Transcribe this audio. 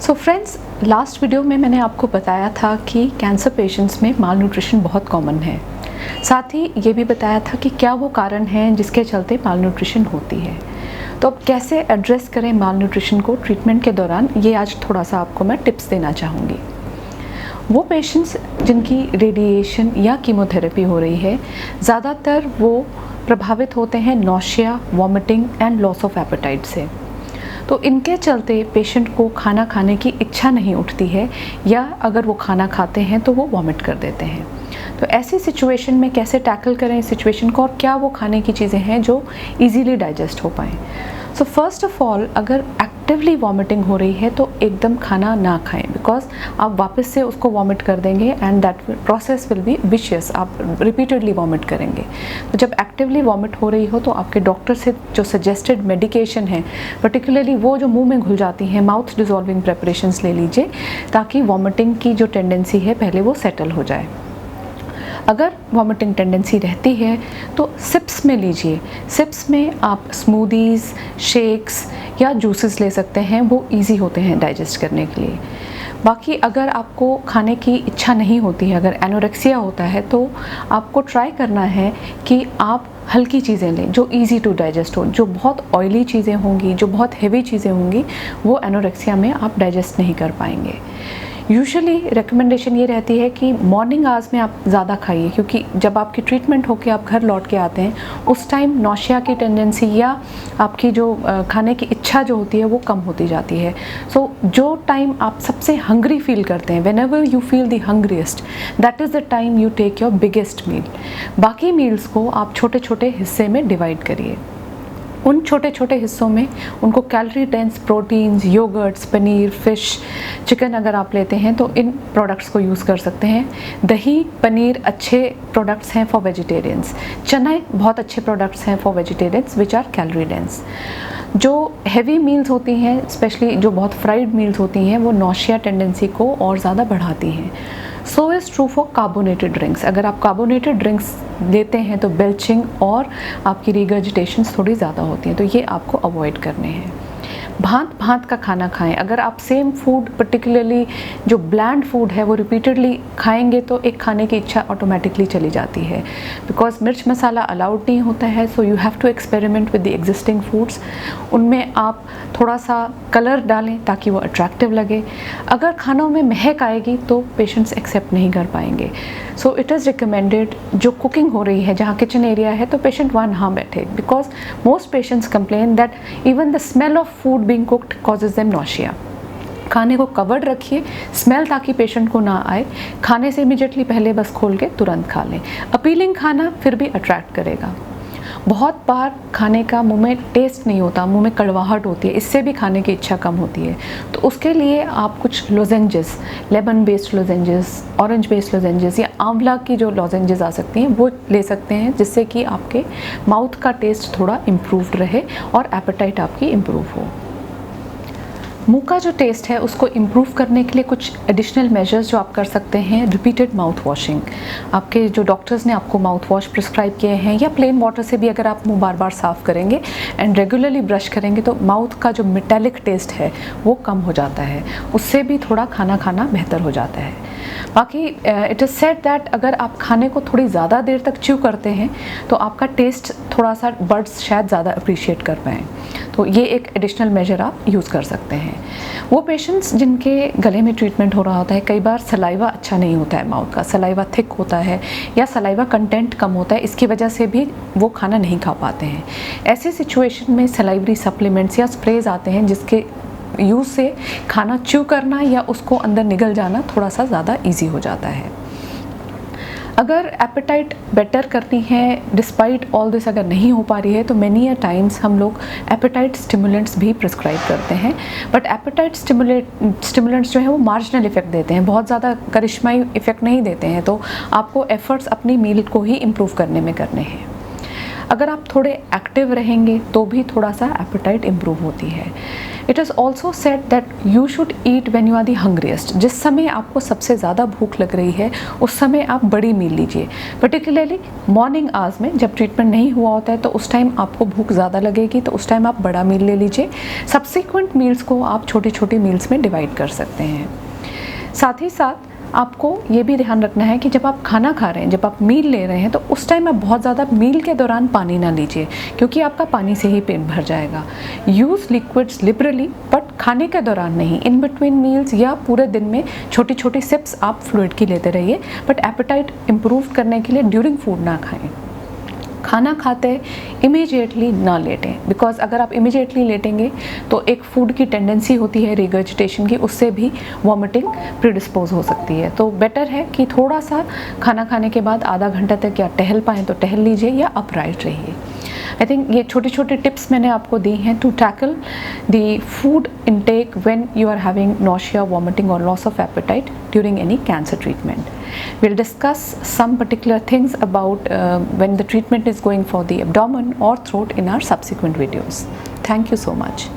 So friends, last video में मैंने आपको बताया था कि कैंसर पेशेंट्स में माल न्यूट्रिशन बहुत कॉमन है। साथ ही ये भी बताया था कि क्या वो कारण हैं जिसके चलते माल न्यूट्रिशन होती है। तो अब कैसे एड्रेस करें माल न्यूट्रिशन को ट्रीटमेंट के दौरान, ये आज थोड़ा सा आपको मैं टिप्स देना चाहूँगी। वो पेशेंट्स जिनकी रेडिएशन या कीमोथेरेपी हो रही है, ज़्यादातर वो प्रभावित होते हैं nausea, vomiting and loss of appetite से। तो इनके चलते पेशेंट को खाना खाने की इच्छा नहीं उठती है, या अगर वो खाना खाते हैं तो वो वॉमिट कर देते हैं। तो ऐसी सिचुएशन में कैसे टैकल करें इस सिचुएशन को, और क्या वो खाने की चीज़ें हैं जो इजीली डाइजेस्ट हो पाएँ। सो फर्स्ट ऑफ ऑल, अगर एक्टिवली वॉमिटिंग हो रही है तो एकदम खाना ना खाएं, बिकॉज आप वापस से उसको वॉमिट कर देंगे and that process will be vicious. आप रिपीटेडली वॉमिट करेंगे। तो जब एक्टिवली वॉमिट हो रही हो तो आपके डॉक्टर से जो सजेस्टेड मेडिकेशन है, पर्टिकुलरली वो जो मुंह में घुल जाती हैं, माउथ डिजॉल्विंग प्रेपरेशंस ले लीजिए, ताकि वॉमिटिंग की जो टेंडेंसी है पहले वो सेटल हो जाए। अगर वॉमिटिंग टेंडेंसी रहती है तो सिप्स में लीजिए। सिप्स में आप स्मूदीज़, शेक्स या जूसेस ले सकते हैं, वो इजी होते हैं डाइजेस्ट करने के लिए। बाकी अगर आपको खाने की इच्छा नहीं होती है, अगर एनोरेक्सिया होता है, तो आपको ट्राई करना है कि आप हल्की चीज़ें लें जो इजी टू डाइजेस्ट हो। जो बहुत ऑयली चीज़ें होंगी, जो बहुत हेवी चीज़ें होंगी, वो एनोरेक्सिया में आप डाइजेस्ट नहीं कर पाएंगे। यूजुअली रिकमेंडेशन ये रहती है कि मॉर्निंग आवर्स में आप ज़्यादा खाइए, क्योंकि जब आपकी ट्रीटमेंट होकर आप घर लौट के आते हैं, उस टाइम नौशिया की टेंडेंसी या आपकी जो खाने की इच्छा जो होती है वो कम होती जाती है। सो जो टाइम आप सबसे हंग्री फील करते हैं, whenever you feel the hungriest, that is the time you take your biggest meal. बाकी मील्स को आप छोटे छोटे हिस्से में डिवाइड करिए। उन छोटे छोटे हिस्सों में उनको calorie dense proteins, yoghurts, paneer, fish, chicken अगर आप लेते हैं तो इन प्रोडक्ट्स को यूज़ कर सकते हैं। दही, पनीर अच्छे प्रोडक्ट्स हैं फॉर वेजिटेरियंस। चने बहुत अच्छे प्रोडक्ट्स हैं for vegetarians which are calorie dense. जो हैवी मील्स होती हैं, स्पेशली जो बहुत फ्राइड मील्स होती हैं, वो नौशिया टेंडेंसी को और ज़्यादा बढ़ाती हैं। So is true for carbonated drinks. अगर आप कार्बोनेटेड ड्रिंक्स लेते हैं तो बेल्चिंग और आपकी रिगर्जिटेशंस थोड़ी ज़्यादा होती हैं, तो ये आपको अवॉइड करने हैं। भांत भांत का खाना खाएं। अगर आप सेम फूड, पर्टिकुलरली जो ब्लैंड फूड है, वो रिपीटेडली खाएंगे तो एक खाने की इच्छा ऑटोमेटिकली चली जाती है, बिकॉज मिर्च मसाला अलाउड नहीं होता है। So you have to experiment with the existing foods. उनमें आप थोड़ा सा कलर डालें ताकि वो अट्रैक्टिव लगे। अगर खानों में महक आएगी तो पेशेंट्स एक्सेप्ट नहीं कर पाएंगे। सो इट इज़ रिकमेंडेड, जो कुकिंग हो रही है, जहाँ किचन एरिया है, तो पेशेंट वहाँ बैठे, because most patients complain that even the smell of food being cooked causes them nausea. खाने को कवर्ड रखिए, स्मेल ताकि पेशेंट को ना आए। खाने से इमीडिएटली पहले बस खोल के तुरंत खा लें। अपीलिंग खाना फिर भी अट्रैक्ट करेगा। बहुत बार खाने का मुंह में टेस्ट नहीं होता, मुंह में कड़वाहट होती है, इससे भी खाने की इच्छा कम होती है। तो उसके लिए आप कुछ lozenges, lemon based lozenges, orange based lozenges या आंवला की जो लोजेंजेस आ सकती हैं वो ले सकते हैं, जिससे कि आपके माउथ का टेस्ट थोड़ा इम्प्रूव्ड रहे और एपेटाइट आपकी इम्प्रूव हो। मुंह का जो टेस्ट है उसको इम्प्रूव करने के लिए कुछ एडिशनल मेजर्स जो आप कर सकते हैं। Repeated mouth washing. आपके जो डॉक्टर्स ने आपको माउथ वॉश प्रिस्क्राइब किए हैं, या प्लेन वाटर से भी अगर आप मुंह बार बार साफ़ करेंगे एंड रेगुलरली ब्रश करेंगे तो माउथ का जो मेटेलिक टेस्ट है वो कम हो जाता है। उससे भी थोड़ा खाना खाना बेहतर हो जाता है। बाकी इट इज़ सेड दैट अगर आप खाने को थोड़ी ज़्यादा देर तक च्यू करते हैं तो आपका टेस्ट थोड़ा सा बर्ड्स शायद ज़्यादा अप्रिशिएट कर पाएँ। तो ये एक एडिशनल मेजर आप यूज़ कर सकते हैं। वो पेशेंट्स जिनके गले में ट्रीटमेंट हो रहा होता है, कई बार सलाइवा अच्छा नहीं होता है, माउथ का सलाइवा थिक होता है या सलाइवा कंटेंट कम होता है, इसकी वजह से भी वो खाना नहीं खा पाते हैं। ऐसे सिचुएशन में सलाइवरी सप्लीमेंट्स या स्प्रेज आते हैं, जिसके यूज़ से खाना च्यू करना या उसको अंदर निगल जाना थोड़ा सा ज़्यादा ईजी हो जाता है। अगर एपेटाइट बेटर करनी है, डिस्पाइट ऑल दिस अगर नहीं हो पा रही है, तो मैनी अ टाइम्स हम लोग एपेटाइट स्टिमुलेंट्स भी प्रिस्क्राइब करते हैं। बट एपेटाइट स्टिमुलेंट्स जो है वो मार्जिनल इफेक्ट देते हैं, बहुत ज़्यादा करिश्माई इफेक्ट नहीं देते हैं। तो आपको एफर्ट्स अपनी मील को ही इम्प्रूव करने में करने हैं। अगर आप थोड़े एक्टिव रहेंगे तो भी थोड़ा सा एपेटाइट इम्प्रूव होती है। It is also said that you should eat when you are the hungriest. जिस समय आपको सबसे ज़्यादा भूख लग रही है उस समय आप बड़ी मील लीजिए। पर्टिकुलरली मॉर्निंग आवर्स में जब ट्रीटमेंट नहीं हुआ होता है तो उस टाइम आपको भूख ज़्यादा लगेगी, तो उस टाइम आप बड़ा मील ले लीजिए। सब्सिक्वेंट मील्स को आप छोटी छोटी मील्स में डिवाइड कर सकते हैं। साथ ही साथ आपको ये भी ध्यान रखना है कि जब आप खाना खा रहे हैं, जब आप मील ले रहे हैं, तो उस टाइम आप बहुत ज़्यादा मील के दौरान पानी ना लीजिए, क्योंकि आपका पानी से ही पेट भर जाएगा। यूज़ लिक्विड्स लिबरली, बट खाने के दौरान नहीं। इन बिटवीन मील्स या पूरे दिन में छोटी छोटी सिप्स आप फ्लूइड की लेते रहिए, बट एपेटाइट इम्प्रूव करने के लिए ड्यूरिंग फूड ना खाएं। खाना खाते इमीडिएटली ना लेटें, बिकॉज अगर आप इमीडिएटली लेटेंगे तो एक फूड की टेंडेंसी होती है रिगर्जिटेशन की, उससे भी वॉमिटिंग प्रिडिस्पोज हो सकती है। तो बेटर है कि थोड़ा सा खाना खाने के बाद आधा घंटा तक या टहल पाएँ तो टहल लीजिए या अपराइट रहिए। आई थिंक ये छोटी छोटी टिप्स मैंने आपको दी हैं to tackle the food intake when you are having nausea, vomiting or loss of appetite during any cancer treatment. We'll discuss some particular things about when the treatment is going for the abdomen or throat in our subsequent videos. Thank you so much.